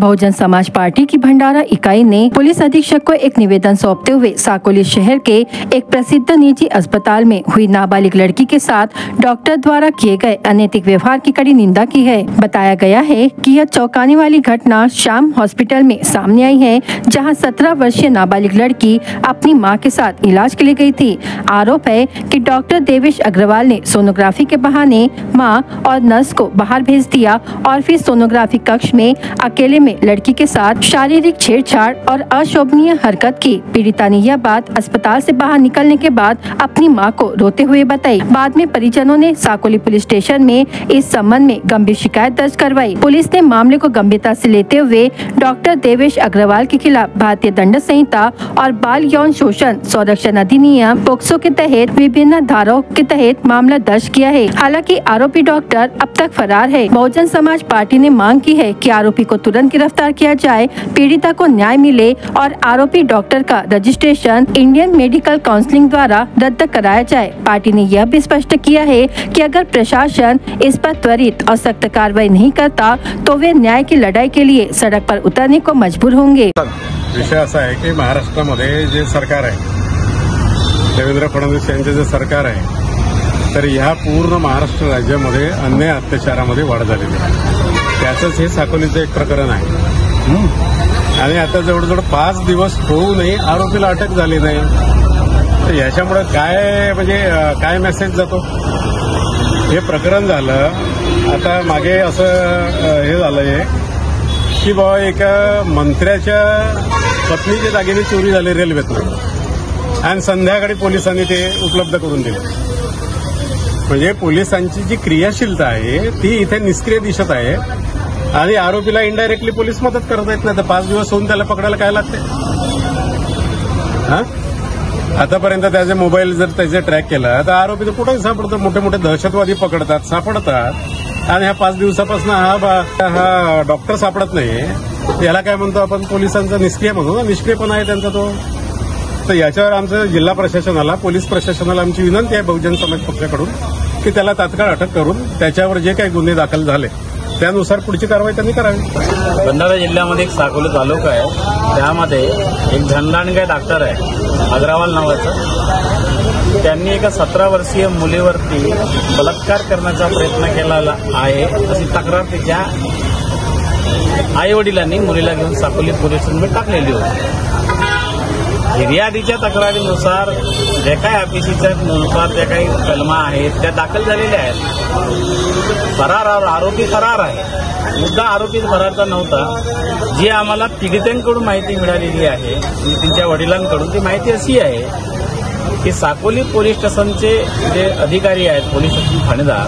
Bahujan Samaj party की भंडारा इकाई ने पुलिस अधीक्षक को एक निवेदन सौंपते हुए साकोली शहर के एक प्रसिद्ध निजी अस्पताल में हुई नाबालिग लड़की के साथ डॉक्टर द्वारा किए गए अनैतिक व्यवहार की कड़ी निंदा की है। बताया गया है कि यह चौंकाने वाली घटना शाम हॉस्पिटल में सामने आई है, जहां 17 वर्षीय नाबालिग लड़की अपनी मां के साथ इलाज के लिए गई थी। आरोप है कि डॉक्टर देवेश अग्रवाल ने सोनोग्राफी के बहाने मां और नर्स को बाहर भेज दिया और फिर सोनोग्राफी कक्ष में अकेले में लड़की के साथ शारीरिक छेड़छाड़ और अशोभनीय हरकत की। पीड़िता ने यह बात अस्पताल से बाहर निकलने के बाद अपनी मां को रोते हुए बताई। बाद में परिजनों ने साकोली पुलिस स्टेशन में इस संबंध में गंभीर शिकायत दर्ज करवाई। पुलिस ने मामले को गंभीरता से लेते हुए डॉक्टर देवेश अग्रवाल के खिलाफ भारतीय दंड संहिता और बाल यौन शोषण संरक्षण अधिनियम पोक्सो के तहत विभिन्न धाराओं के तहत मामला दर्ज किया है। हालांकि आरोपी डॉक्टर अब तक फरार है। बहुजन समाज पार्टी ने मांग की है कि आरोपी को तुरंत गिरफ्तार किया जाए, पीड़िता को न्याय मिले और आरोपी डॉक्टर का रजिस्ट्रेशन इंडियन मेडिकल काउंसिल द्वारा रद्द कराया जाए। पार्टी ने यह भी स्पष्ट किया है कि अगर प्रशासन इस पर त्वरित और सख्त कार्रवाई नहीं करता तो वे न्याय की लड़ाई के लिए सड़क पर उतरने को मजबूर होंगे। विषय असा आहे की महाराष्ट्रामध्ये जे सरकार आहे, देवेंद्र फडणवीस यांचे जे सरकार आहे, तर ह्या पूर्ण महाराष्ट्र राज्यामध्ये अन्याय अत्याचारामध्ये वाढ झालेली आहे। त्याचंच हे साकोलीचं एक प्रकरण आहे आणि आता जवळजवळ 5 दिवस होऊनही आरोपीला अटक झाली नाही। तर याच्यामुळे काय म्हणजे काय मेसेज जातो? हे प्रकरण झालं, आता मागे असं हे झालंय की बाबा एका मंत्र्याच्या पत्नीच्या दागिने चोरी झाले रेल्वेतून आणि संध्याकाळी पोलिसांनी ते उपलब्ध करून दिले। म्हणजे पोलिसांची जी क्रियाशीलता आहे ती इथे निष्क्रिय दिसत आहे आणि आरोपीला इनडायरेक्टली पोलीस मदत करत आहेत। नाही तर 5 दिवस होऊन त्याला पकडायला काय लागते? आतापर्यंत त्याचे मोबाईल जर त्याचे ट्रॅक केला तर आरोपी तर कुठेही सापडतो। मोठे मोठे दहशतवादी सापडतात आणि ह्या 5 दिवसापासून हा डॉक्टर सापडत नाही। याला काय म्हणतो आपण? पोलिसांचा निष्क्रिय म्हणतो ना, निष्क्रियपणा आहे त्यांचा तो। तर याच्यावर आमचं जिल्हा प्रशासनाला, पोलीस प्रशासनाला आमची विनंती आहे बहुजन समाज पक्षाकडून की त्याला तात्काळ अटक करून त्याच्यावर जे काही गुन्हे दाखल झाले त्यानुसार पुढची कारवाई त्यांनी करावी। भंडारा जिल्ह्यामध्ये एक साकोली तालुका आहे, त्यामध्ये एक धनदांडगाय डॉक्टर आहे अग्रवाल नावाचं। त्यांनी एका 17 वर्षीय मुलीवरती बलात्कार करण्याचा प्रयत्न केलेला आहे अशी तक्रार त्याच्या आई वडिलांनी मुलीला घेऊन साकोली पोलीस स्टेशनमध्ये टाकलेली होती। फिर्यादीच्या तक्रारीनुसार जे काही आयपीसीच्या नुसार ज्या काही कलमा आहेत त्या दाखल झालेल्या आहेत। आरोपी फरार आहे। मुद्दा आरोपी फरारचा नव्हता। जी आम्हाला पीडितांकडून माहिती मिळालेली आहे, त्यांच्या वडिलांकडून ती माहिती अशी आहे की साकोली पोलीस स्टेशनचे जे अधिकारी आहेत, पोलीस स्टेशन ठाणेदार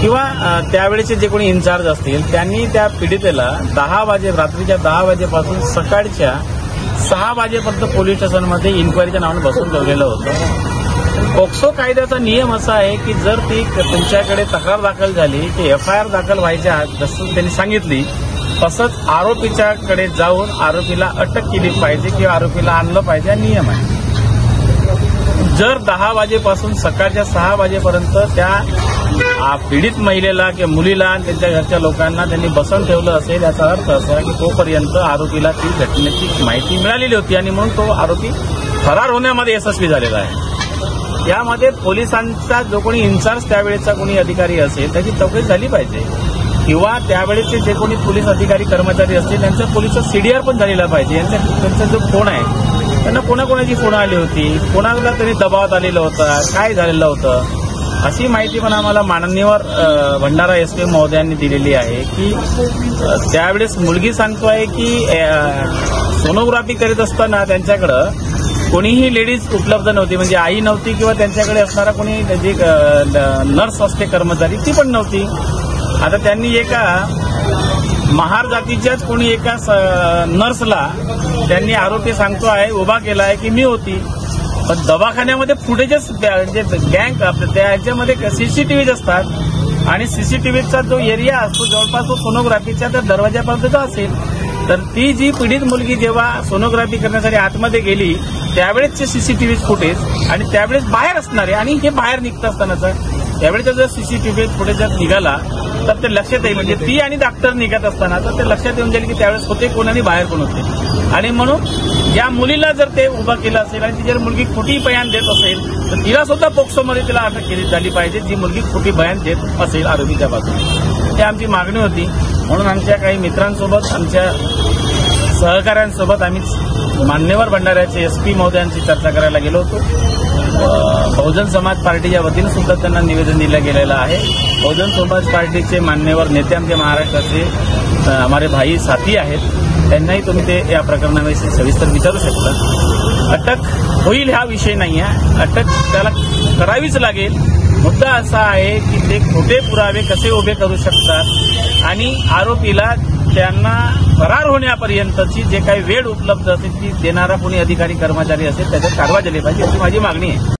किंवा त्यावेळेचे जे कोणी इन्चार्ज असतील त्यांनी त्या पीडितेला रात्रीच्या 10 वाजेपासून सकाळच्या 6 वाजेपर्यंत पोलीस स्टेशनमध्ये इन्क्वायरीच्या नावाने बसून ठेवलेलं होतं। पोक्सो कायद्याचा नियम असा आहे की जर ती तुमच्याकडे तक्रार दाखल झाली की एफआयआर दाखल व्हायच्या आत, जसं त्यांनी सांगितली तसंच आरोपीच्याकडे जाऊन आरोपीला अटक केली पाहिजे किंवा आरोपीला आणलं पाहिजे हा नियम आहे। जर 10 वाजेपासून सकाळच्या 6 वाजेपर्यंत त्या पीडित महिलेला किंवा मुलीला आणि त्यांच्या घरच्या लोकांना त्यांनी बसवून ठेवलं असेल, याचा अर्थ असा की तोपर्यंत आरोपीला ती घटनेची माहिती मिळालेली होती आणि म्हणून तो आरोपी फरार होण्यामध्ये यशस्वी झालेला आहे। यामध्ये पोलिसांचा जो कोणी इन्चार्ज त्यावेळेचा कोणी अधिकारी असेल त्याची चौकशी झाली पाहिजे किंवा त्यावेळेचे जे कोणी पोलीस अधिकारी कर्मचारी असतील त्यांचा पोलिसचा सीडीआर पण झालेला पाहिजे। त्यांचा जो फोन आहे त्यांना कोणाकोणाची फोन आली होती, कोणाला तरी दबावात आलेलं होतं, काय झालेलं होतं अशी माहिती पण आम्हाला माननीय भंडारा एसपी महोदयांनी दिलेली आहे की त्यावेळेस मुलगी सांगतोय की सोनोग्राफी करीत असताना त्यांच्याकडं कोणीही लेडीज उपलब्ध नव्हती, म्हणजे आई नव्हती किंवा त्यांच्याकडे असणारा कोणी जी नर्स असते कर्मचारी ती पण नव्हती। आता त्यांनी एका महार जातीच्याच कोणी एका नर्सला त्यांनी आरोपी सांगतो आहे उभा केला आहे की मी होती, पण दवाखान्यामध्ये फुटेजेस गँग त्याच्यामध्ये सीसीटीव्ही असतात आणि सीसीटीव्हीचा जो एरिया असतो जवळपास तो सोनोग्राफीच्या तर दरवाजापर्यंत असेल। तर ती जी पीडित मुलगी जेव्हा सोनोग्राफी करण्यासाठी आतमध्ये गेली त्यावेळेसचे सीसीटीव्ही फुटेज आणि त्यावेळेस बाहेर असणारे आणि हे बाहेर निघत असतानाचा त्यावेळेचा जर सीसीटीव्ही फुटेज निघाला तर ते लक्षात येईल. म्हणजे ती आणि डॉक्टर निघत असताना तर ते लक्षात येऊन जाईल की त्यावेळेस होते कोण आणि बाहेर कोण होते. आणि म्हणून ज्या मुलीला जर ते उभं केलं असेल आणि ती जर मुलगी खोटी बयान देत असेल तर तिला सुद्धा पोक्सोमध्ये तिला अटक केली झाली पाहिजे, जी मुलगी खोटी बयान देत असेल आरोपीच्या बाजूने. ही आमची मागणी होती. म्हणून आमच्या काही मित्रांसोबत, आमच्या सहकाऱ्यांसोबत आम्ही मान्यवर भंडाऱ्याचे एसपी महोदयांची चर्चा करायला गेलो होतो. बहुजन समाज पार्टीच्या वतीने सुद्धा त्यांना निवेदन दिलं गेलेलं आहे. बहुजन समाज पार्टीचे मान्यवर नेते आमच्या महाराष्ट्राचे हमारे भाई साथी आहेत, त्यांनाही तुम्ही ते या प्रकरणाविषयी सविस्तर विचारू शकता. अटक होईल हा विषय नाही आहे, अटक त्याला करावीच लागेल. मुद्दा असा आहे की ते खोटे पुरावे कसे उभे करू शकतात आणि आरोपीला त्यांना फरार होण्यापर्यंतची जे काही वेळ उपलब्ध असेल ती देणारा कोणी अधिकारी कर्मचारी असेल त्याच्यात कारवाई झाली पाहिजे, अशी माझी मागणी आहे.